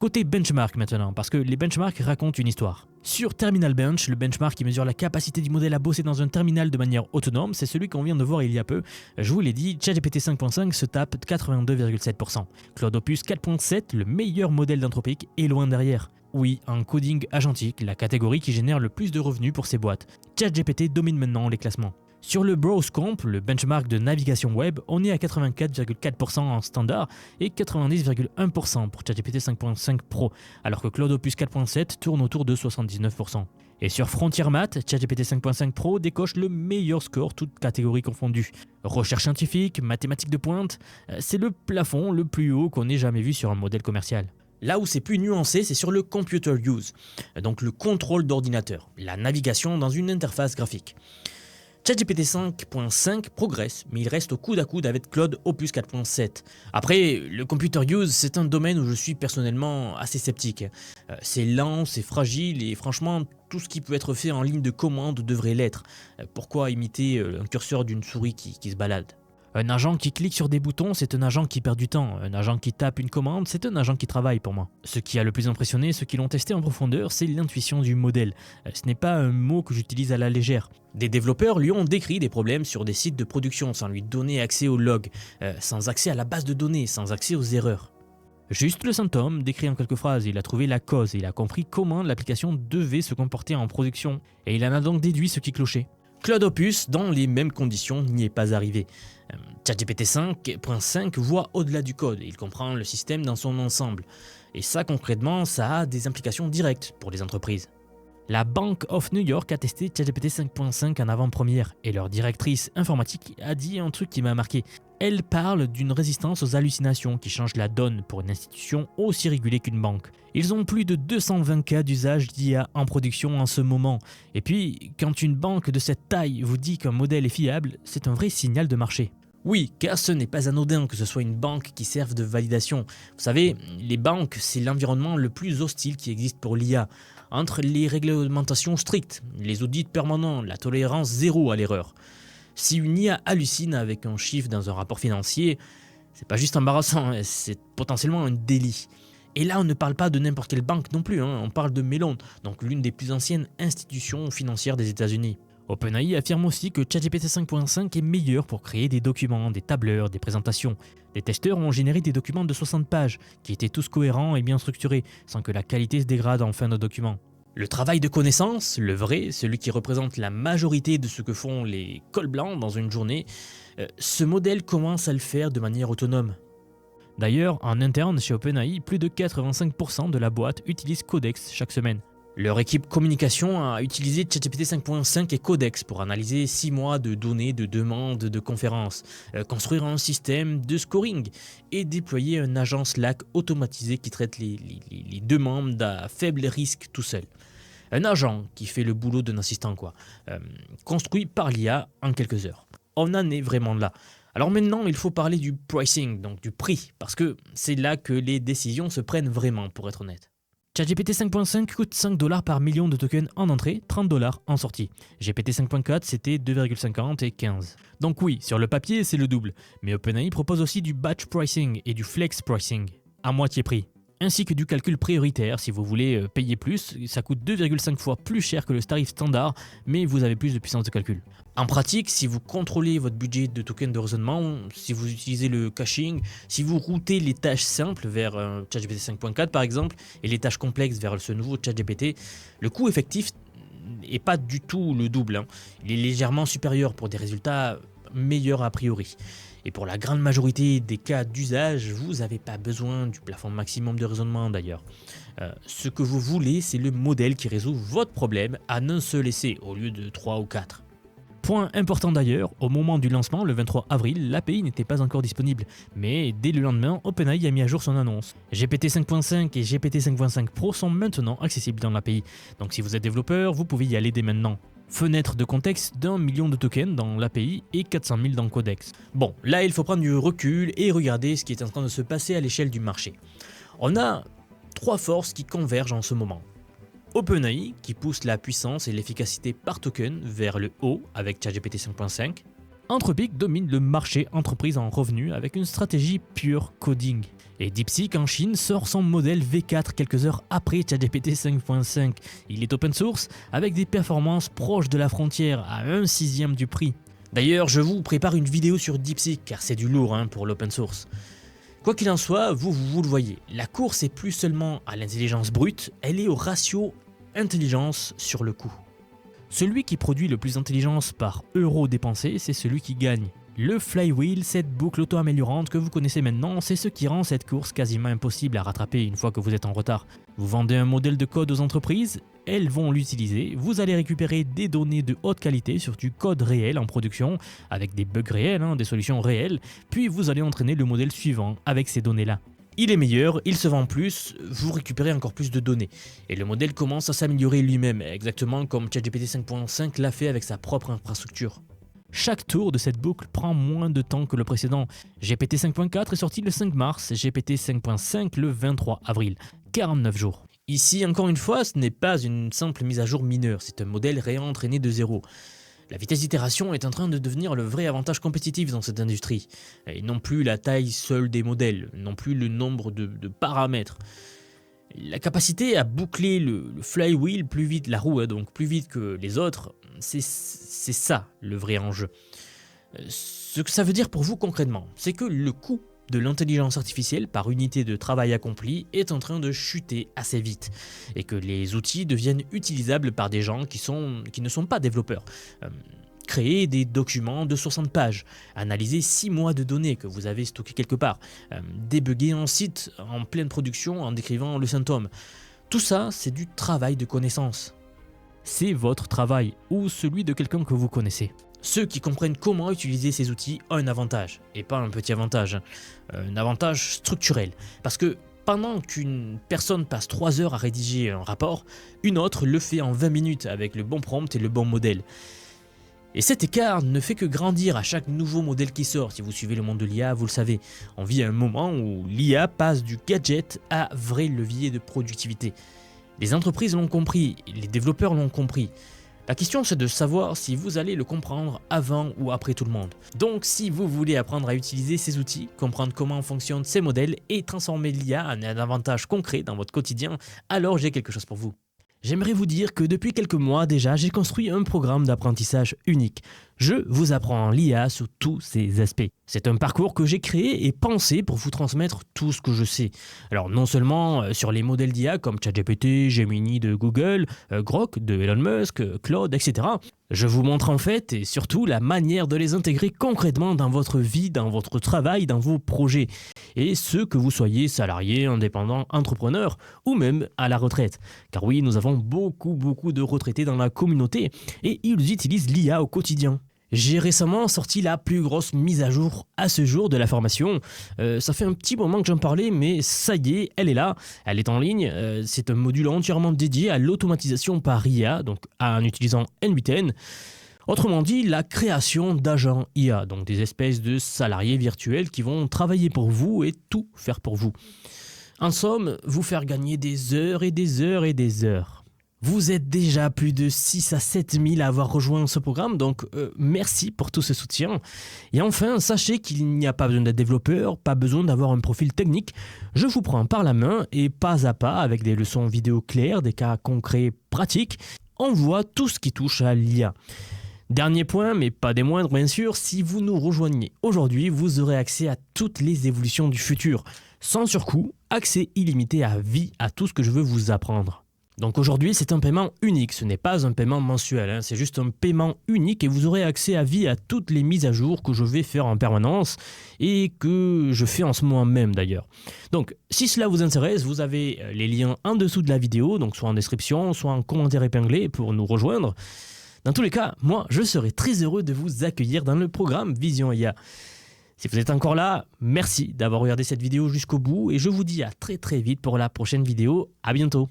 Côté benchmark maintenant, parce que les benchmarks racontent une histoire. Sur Terminal Bench, le benchmark qui mesure la capacité du modèle à bosser dans un terminal de manière autonome, c'est celui qu'on vient de voir il y a peu. Je vous l'ai dit, ChatGPT 5.5 se tape 82,7%. Claude Opus 4.7, le meilleur modèle d'Anthropic, est loin derrière. Oui, en coding agentique, la catégorie qui génère le plus de revenus pour ces boîtes. ChatGPT domine maintenant les classements. Sur le Browsecomp, le benchmark de navigation web, on est à 84,4% en standard et 90,1% pour ChatGPT 5.5 Pro, alors que Claude Opus 4.7 tourne autour de 79%. Et sur Frontier Math, ChatGPT 5.5 Pro décoche le meilleur score, toutes catégories confondues. Recherche scientifique, mathématiques de pointe, c'est le plafond le plus haut qu'on ait jamais vu sur un modèle commercial. Là où c'est plus nuancé, c'est sur le Computer Use, donc le contrôle d'ordinateur, la navigation dans une interface graphique. ChatGPT 5.5 progresse, mais il reste au coude à coude avec Claude Opus 4.7. Après, le computer use, c'est un domaine où je suis personnellement assez sceptique. C'est lent, c'est fragile, et franchement, tout ce qui peut être fait en ligne de commande devrait l'être. Pourquoi imiter un curseur d'une souris qui se balade ? Un agent qui clique sur des boutons, c'est un agent qui perd du temps. Un agent qui tape une commande, c'est un agent qui travaille pour moi. Ce qui a le plus impressionné, ceux qui l'ont testé en profondeur, c'est l'intuition du modèle. Ce n'est pas un mot que j'utilise à la légère. Des développeurs lui ont décrit des problèmes sur des sites de production sans lui donner accès aux logs, sans accès à la base de données, sans accès aux erreurs. Juste le symptôme, décrit en quelques phrases, il a trouvé la cause, il a compris comment l'application devait se comporter en production, et il en a donc déduit ce qui clochait. Claude Opus, dans les mêmes conditions, n'y est pas arrivé. ChatGPT 5.5 voit au-delà du code, il comprend le système dans son ensemble. Et ça, concrètement, ça a des implications directes pour les entreprises. La Bank of New York a testé ChatGPT 5.5 en avant-première, et leur directrice informatique a dit un truc qui m'a marqué. Elle parle d'une résistance aux hallucinations qui change la donne pour une institution aussi régulée qu'une banque. Ils ont plus de 220 cas d'usage d'IA en production en ce moment. Et puis, quand une banque de cette taille vous dit qu'un modèle est fiable, c'est un vrai signal de marché. Oui, car ce n'est pas anodin que ce soit une banque qui serve de validation. Vous savez, les banques, c'est l'environnement le plus hostile qui existe pour l'IA. Entre les réglementations strictes, les audits permanents, la tolérance zéro à l'erreur. Si une IA hallucine avec un chiffre dans un rapport financier, c'est pas juste embarrassant, c'est potentiellement un délit. Et là, on ne parle pas de n'importe quelle banque non plus, on parle de Mellon, donc l'une des plus anciennes institutions financières des États-Unis. OpenAI affirme aussi que ChatGPT 5.5 est meilleur pour créer des documents, des tableurs, des présentations. Les testeurs ont généré des documents de 60 pages, qui étaient tous cohérents et bien structurés, sans que la qualité se dégrade en fin de document. Le travail de connaissance, le vrai, celui qui représente la majorité de ce que font les cols blancs dans une journée, ce modèle commence à le faire de manière autonome. D'ailleurs, en interne chez OpenAI, plus de 85% de la boîte utilise Codex chaque semaine. Leur équipe communication a utilisé ChatGPT 5.5 et Codex pour analyser 6 mois de données de demandes de conférences, construire un système de scoring et déployer un agent Slack automatisé qui traite les demandes à faible risque tout seul. Un agent qui fait le boulot d'un assistant, construit par l'IA en quelques heures. On en est vraiment là. Alors maintenant, il faut parler du pricing, donc du prix, parce que c'est là que les décisions se prennent vraiment, pour être honnête. ChatGPT 5.5 coûte 5$ par million de tokens en entrée, 30$ en sortie. GPT 5.4 c'était 2,50 et 15. Donc oui, sur le papier c'est le double, mais OpenAI propose aussi du batch pricing et du flex pricing, à moitié prix. Ainsi que du calcul prioritaire, si vous voulez payer plus, ça coûte 2,5 fois plus cher que le tarif standard, mais vous avez plus de puissance de calcul. En pratique, si vous contrôlez votre budget de tokens de raisonnement, si vous utilisez le caching, si vous routez les tâches simples vers ChatGPT 5.4 par exemple, et les tâches complexes vers ce nouveau ChatGPT, le coût effectif n'est pas du tout le double. Il est légèrement supérieur pour des résultats meilleurs a priori. Et pour la grande majorité des cas d'usage, vous n'avez pas besoin du plafond maximum de raisonnement d'ailleurs. Ce que vous voulez, c'est le modèle qui résout votre problème en un seul essai au lieu de 3 ou 4. Point important d'ailleurs, au moment du lancement, le 23 avril, l'API n'était pas encore disponible, mais dès le lendemain, OpenAI a mis à jour son annonce. GPT 5.5 et GPT 5.5 Pro sont maintenant accessibles dans l'API, donc si vous êtes développeur, vous pouvez y aller dès maintenant. Fenêtre de contexte d'1 million de tokens dans l'API et 400 000 dans Codex. Bon, là il faut prendre du recul et regarder ce qui est en train de se passer à l'échelle du marché. On a 3 forces qui convergent en ce moment. OpenAI qui pousse la puissance et l'efficacité par token vers le haut avec ChatGPT 5.5. Anthropic domine le marché entreprise en revenus avec une stratégie pure coding. Et DeepSeek en Chine sort son modèle V4 quelques heures après ChatGPT 5.5. Il est open source avec des performances proches de la frontière à 1/6 du prix. D'ailleurs, je vous prépare une vidéo sur DeepSeek car c'est du lourd pour l'open source. Quoi qu'il en soit, vous le voyez, la course est plus seulement à l'intelligence brute, elle est au ratio intelligence sur le coût. Celui qui produit le plus d'intelligence par euro dépensé, c'est celui qui gagne. Le flywheel, cette boucle auto-améliorante que vous connaissez maintenant, c'est ce qui rend cette course quasiment impossible à rattraper une fois que vous êtes en retard. Vous vendez un modèle de code aux entreprises, elles vont l'utiliser, vous allez récupérer des données de haute qualité sur du code réel en production, avec des bugs réels, des solutions réelles, puis vous allez entraîner le modèle suivant avec ces données-là. Il est meilleur, il se vend plus, vous récupérez encore plus de données. Et le modèle commence à s'améliorer lui-même, exactement comme ChatGPT 5.5 l'a fait avec sa propre infrastructure. Chaque tour de cette boucle prend moins de temps que le précédent. GPT 5.4 est sorti le 5 mars, GPT 5.5 le 23 avril, 49 jours. Ici, encore une fois, ce n'est pas une simple mise à jour mineure, c'est un modèle réentraîné de zéro. La vitesse d'itération est en train de devenir le vrai avantage compétitif dans cette industrie, et non plus la taille seule des modèles, non plus le nombre de paramètres. La capacité à boucler le flywheel plus vite, la roue donc plus vite que les autres, c'est ça le vrai enjeu. Ce que ça veut dire pour vous concrètement, c'est que le coût de l'intelligence artificielle par unité de travail accompli est en train de chuter assez vite et que les outils deviennent utilisables par des gens qui ne sont pas développeurs. Créer des documents de 60 pages, analyser 6 mois de données que vous avez stockées quelque part, débugger un site en pleine production en décrivant le symptôme. Tout ça, c'est du travail de connaissance. C'est votre travail ou celui de quelqu'un que vous connaissez. Ceux qui comprennent comment utiliser ces outils ont un avantage, et pas un petit avantage, un avantage structurel. Parce que pendant qu'une personne passe 3 heures à rédiger un rapport, une autre le fait en 20 minutes avec le bon prompt et le bon modèle. Et cet écart ne fait que grandir à chaque nouveau modèle qui sort. Si vous suivez le monde de l'IA, vous le savez. On vit à un moment où l'IA passe du gadget à vrai levier de productivité. Les entreprises l'ont compris, les développeurs l'ont compris. La question c'est de savoir si vous allez le comprendre avant ou après tout le monde. Donc si vous voulez apprendre à utiliser ces outils, comprendre comment fonctionnent ces modèles et transformer l'IA en un avantage concret dans votre quotidien, alors j'ai quelque chose pour vous. J'aimerais vous dire que depuis quelques mois déjà, j'ai construit un programme d'apprentissage unique. Je vous apprends l'IA sous tous ses aspects. C'est un parcours que j'ai créé et pensé pour vous transmettre tout ce que je sais. Alors non seulement sur les modèles d'IA comme ChatGPT, Gemini de Google, Grok de Elon Musk, Claude, etc. Je vous montre en fait et surtout la manière de les intégrer concrètement dans votre vie, dans votre travail, dans vos projets. Et ce que vous soyez salarié, indépendant, entrepreneur ou même à la retraite. Car oui, nous avons beaucoup de retraités dans la communauté et ils utilisent l'IA au quotidien. J'ai récemment sorti la plus grosse mise à jour à ce jour de la formation. Ça fait un petit moment que j'en parlais, mais ça y est, elle est là, elle est en ligne. C'est un module entièrement dédié à l'automatisation par IA, donc en utilisant N8N. Autrement dit, la création d'agents IA, donc des espèces de salariés virtuels qui vont travailler pour vous et tout faire pour vous. En somme, vous faire gagner des heures et des heures et des heures. Vous êtes déjà plus de 6 à 7 000 à avoir rejoint ce programme, donc merci pour tout ce soutien. Et enfin, sachez qu'il n'y a pas besoin d'être développeur, pas besoin d'avoir un profil technique. Je vous prends par la main et pas à pas, avec des leçons vidéo claires, des cas concrets pratiques, on voit tout ce qui touche à l'IA. Dernier point, mais pas des moindres bien sûr, si vous nous rejoignez aujourd'hui, vous aurez accès à toutes les évolutions du futur. Sans surcoût, accès illimité à vie à tout ce que je veux vous apprendre. Donc aujourd'hui, c'est un paiement unique, ce n'est pas un paiement mensuel, c'est juste un paiement unique et vous aurez accès à vie à toutes les mises à jour que je vais faire en permanence et que je fais en ce moment même d'ailleurs. Donc si cela vous intéresse, vous avez les liens en dessous de la vidéo, donc soit en description, soit en commentaire épinglé pour nous rejoindre. Dans tous les cas, moi, je serai très heureux de vous accueillir dans le programme Vision IA. Si vous êtes encore là, merci d'avoir regardé cette vidéo jusqu'au bout et je vous dis à très vite pour la prochaine vidéo. À bientôt.